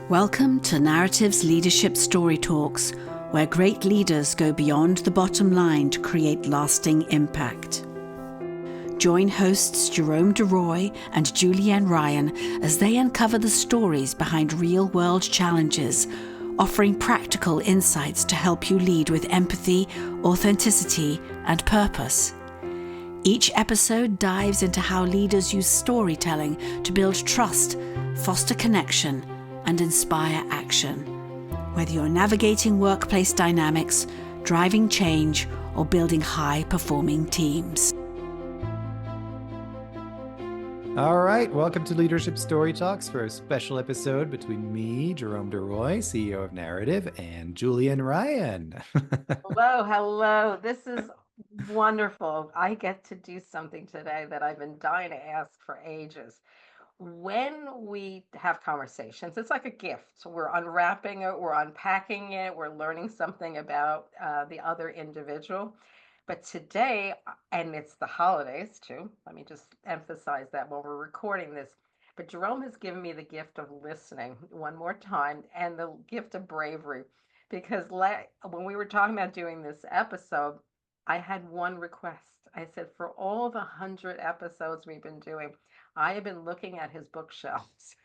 Welcome to Narativ's Leadership Story Talks, where great leaders go beyond the bottom line to create lasting impact. Join hosts Jerome Deroy and Julienne Ryan as they uncover the stories behind real-world challenges, offering practical insights to help you lead with empathy, authenticity, and purpose. Each episode dives into how leaders use storytelling to build trust, foster connection, and inspire action. Whether you're navigating workplace dynamics, driving change, or building high-performing teams. All right, welcome to Leadership Story Talks for a special episode between me, Jerome Deroy, CEO of Narativ, and Julienne Ryan. Hello. This is wonderful. I get to do something today that I've been dying to ask for ages. When we have conversations, it's like a gift. We're unwrapping it, we're unpacking it, we're learning something about the other individual. But today, and it's the holidays too, let me just emphasize that while we're recording this. But Jerome has given me the gift of listening one more time and the gift of bravery. Because when we were talking about doing this episode, I had one request. I said, for all the 100 episodes we've been doing, I have been looking at his bookshelves.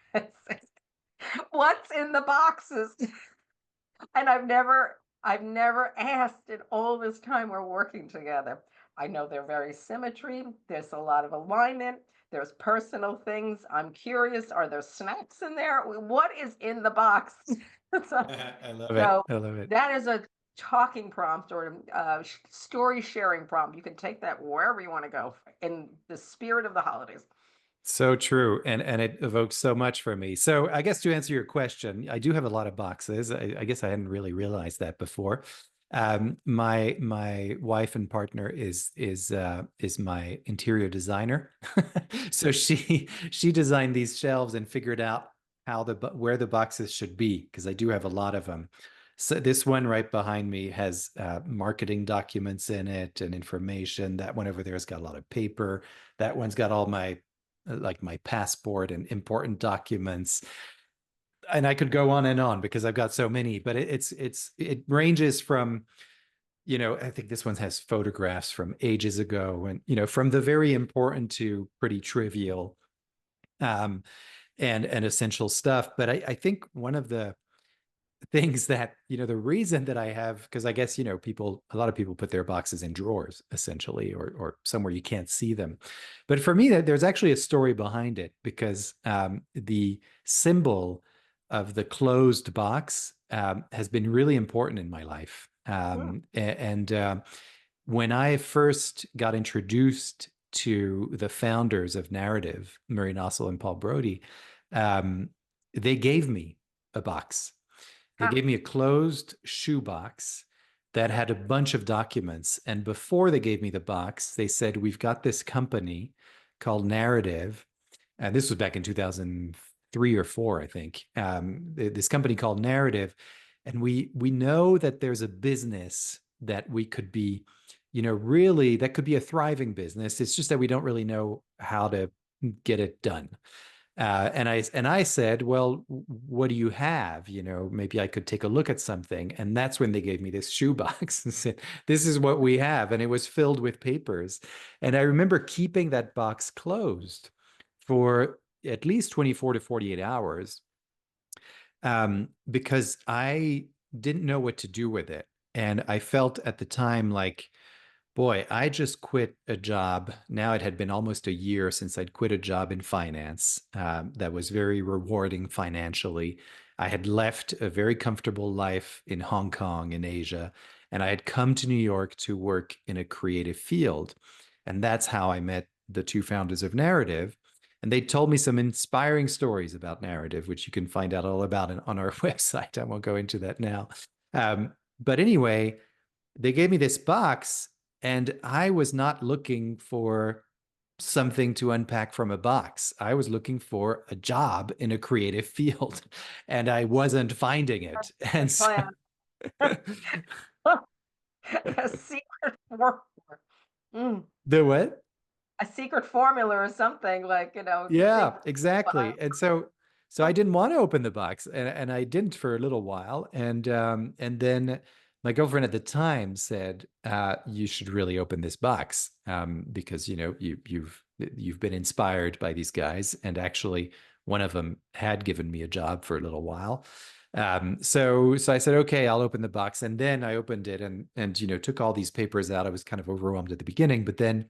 What's in the boxes? And I've never asked in all this time we're working together. I know they're very symmetry. There's a lot of alignment. There's personal things. I'm curious. Are there snacks in there? What is in the box? I love it. I love it. That is a talking prompt or story sharing prompt. You can take that wherever you want to go in the spirit of the holidays. So true. And it evokes so much for me. So I guess to answer your question, I do have a lot of boxes. I guess I hadn't really realized that before. My wife and partner is my interior designer. So she designed these shelves and figured out where the boxes should be, because I do have a lot of them. So this one right behind me has marketing documents in it and information. That one over there has got a lot of paper. That one's got all my passport and important documents. And I could go on because I've got so many, but it ranges from, I think this one has photographs from ages ago, and, from the very important to pretty trivial and essential stuff. But I think one of the things that, the reason that I have, because I guess, a lot of people put their boxes in drawers essentially, or somewhere you can't see them. But for me, there's actually a story behind it, because the symbol of the closed box has been really important in my life. When I first got introduced to the founders of Narativ, Murray Nossel and Paul Brody, they gave me a box. They gave me a closed shoebox that had a bunch of documents. And before they gave me the box, they said, we've got this company called Narativ. And this was back in 2003 or 4, I think. This company called Narativ. And we know that there's a business that we could be, really, that could be a thriving business. It's just that we don't really know how to get it done. And I said, well, what do you have? Maybe I could take a look at something. And that's when they gave me this shoebox and said, this is what we have. And it was filled with papers. And I remember keeping that box closed for at least 24 to 48 hours because I didn't know what to do with it. And I felt at the time like, boy, I just quit a job. Now it had been almost a year since I'd quit a job in finance that was very rewarding financially. I had left a very comfortable life in Hong Kong in Asia, and I had come to New York to work in a creative field. And that's how I met the two founders of Narativ. And they told me some inspiring stories about Narativ, which you can find out all about on our website. I won't go into that now. But anyway, they gave me this box. And I was not looking for something to unpack from a box. I was looking for a job in a creative field, and I wasn't finding it. And so a secret formula. The what? A secret formula or something Yeah, exactly. And so so I didn't want to open the box, and I didn't for a little while, and then my girlfriend at the time said, "You should really open this box, because you've been inspired by these guys, and actually one of them had given me a job for a little while." So I said, "Okay, I'll open the box," and then I opened it and took all these papers out. I was kind of overwhelmed at the beginning, but then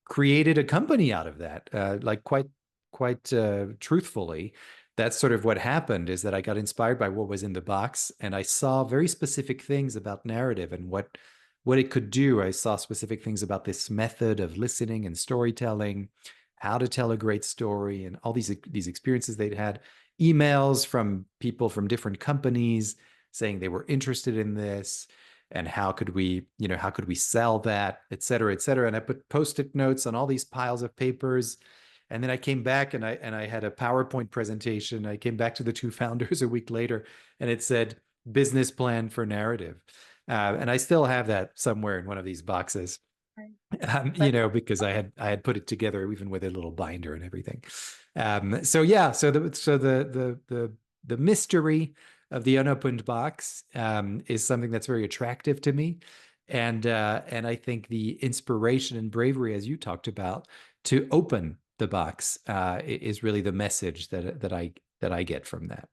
created a company out of that, like quite truthfully. That's sort of what happened, is that I got inspired by what was in the box, and I saw very specific things about narrative and what it could do. I saw specific things about this method of listening and storytelling, how to tell a great story, and all these experiences they'd had, emails from people from different companies saying they were interested in this, and how could we sell that, et cetera, et cetera. And I put post-it notes on all these piles of papers. And then I came back and I had a PowerPoint presentation. I came back to the two founders a week later, and it said business plan for narrative. And I still have that somewhere in one of these boxes, But because I had put it together even with a little binder and everything. So yeah, so the mystery of the unopened box, is something that's very attractive to me, and I think the inspiration and bravery, as you talked about, to open the box, is really the message that I get from that.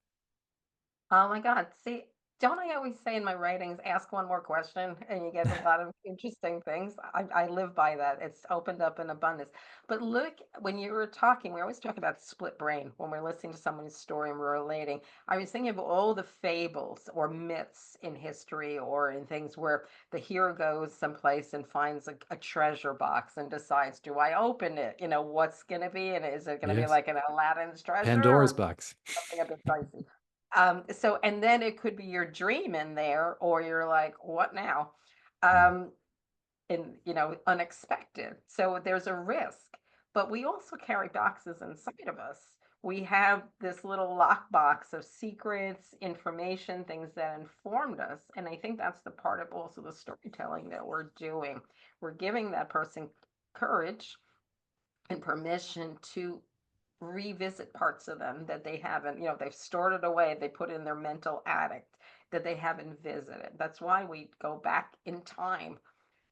oh my God. See, don't I always say in my writings, ask one more question and you get a lot of interesting things? I live by that. It's opened up in abundance. But look, when you were talking, we always talk about split brain when we're listening to someone's story and we're relating. I was thinking of all the fables or myths in history or in things where the hero goes someplace and finds a treasure box and decides, do I open it? What's going to be in it? Is it going to be Yes, like an Aladdin's treasure Pandora's or box. something a bit dicey? So, and then it could be your dream in there, or you're like, what now? Mm. Um, and unexpected. So there's a risk, but we also carry boxes inside of us. We have this little lockbox of secrets, information, things that informed us. And I think that's the part of also the storytelling that we're doing. We're giving that person courage and permission to revisit parts of them that they haven't, they've stored it away, they put in their mental attic that they haven't visited. That's why we go back in time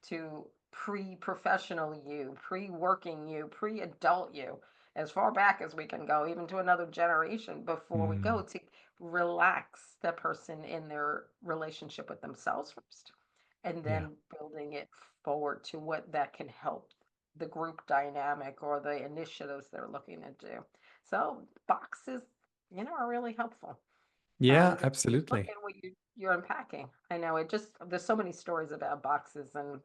to pre-professional you, pre-working you, pre-adult you, as far back as we can go, even to another generation before we go, Mm. to relax the person in their relationship with themselves first, and Yeah. then building it forward to what that can help the group dynamic or the initiatives they're looking to do. So boxes, are really helpful. Yeah, And look absolutely. at what you're unpacking. I know there's so many stories about boxes and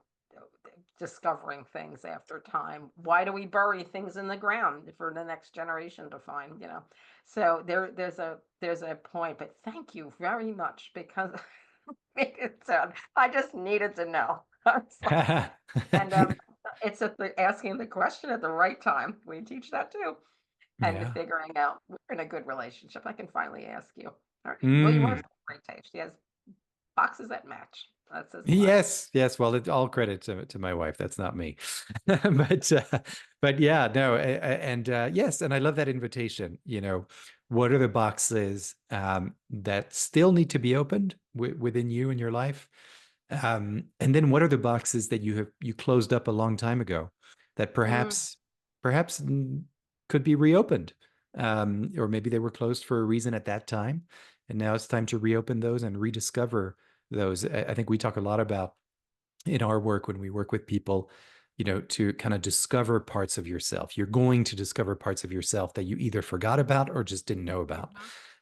discovering things after time. Why do we bury things in the ground for the next generation to find? So there's a point, but thank you very much because made it sound, I just needed to know. And it's asking the question at the right time. We teach that too. And Yeah. figuring out we're in a good relationship. I can finally ask you. All right. Well, your wife Mm. has great taste. She has boxes that match. That says a lot. Yes, yes. Well, all credit to my wife. That's not me. But yeah, no, and yes, and I love that invitation. What are the boxes, that still need to be opened within you and your life? And then what are the boxes that you closed up a long time ago that Mm, perhaps could be reopened? Or maybe they were closed for a reason at that time, and now it's time to reopen those and rediscover those. I think we talk a lot about in our work when we work with people, to kind of discover parts of yourself. You're going to discover parts of yourself that you either forgot about or just didn't know about.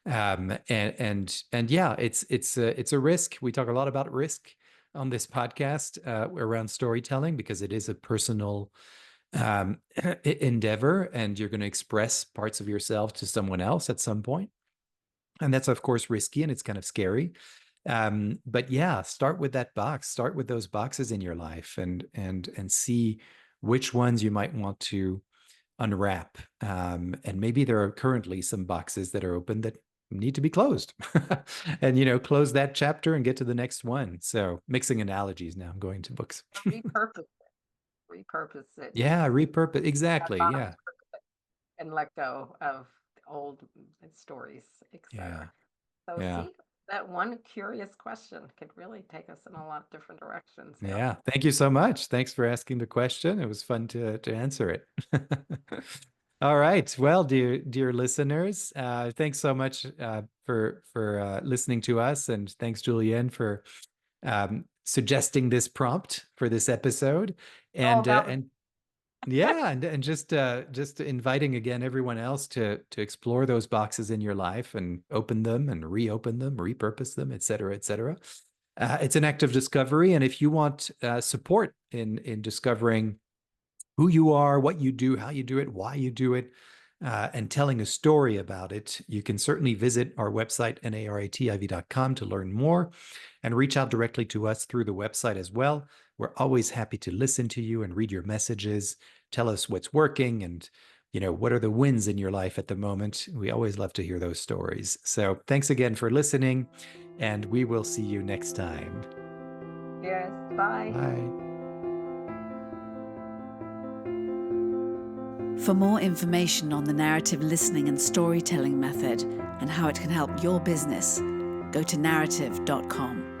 mhm. And yeah, it's a risk. We talk a lot about risk on this podcast, around storytelling, because it is a personal, endeavor, and you're going to express parts of yourself to someone else at some point. And that's, of course, risky and it's kind of scary. But yeah, start with that box, start with those boxes in your life, and see which ones you might want to unwrap. And maybe there are currently some boxes that are open that need to be closed. And close that chapter and get to the next one. So mixing analogies now, I'm going to books. Repurpose repurpose it. Yeah, You repurpose. that Exactly. box Yeah. and let go of old stories, Yeah. etc. So Yeah. see, that one curious question could really take us in a lot of different directions. So Yeah. Thank you so much. Thanks for asking the question. It was fun to answer it. All right. Well, dear listeners, thanks so much for listening to us, and thanks, Julienne, for suggesting this prompt for this episode, all and about and yeah, and just inviting again everyone else to explore those boxes in your life and open them and reopen them, repurpose them, et cetera, et cetera. It's an act of discovery, and if you want support in discovering who you are, what you do, how you do it, why you do it, and telling a story about it, you can certainly visit our website, narativ.com, to learn more and reach out directly to us through the website as well. We're always happy to listen to you and read your messages, tell us what's working, and what are the wins in your life at the moment. We always love to hear those stories. So thanks again for listening, and we will see you next time. Yes, bye. Bye. For more information on the narrative listening and storytelling method and how it can help your business, go to narativ.com.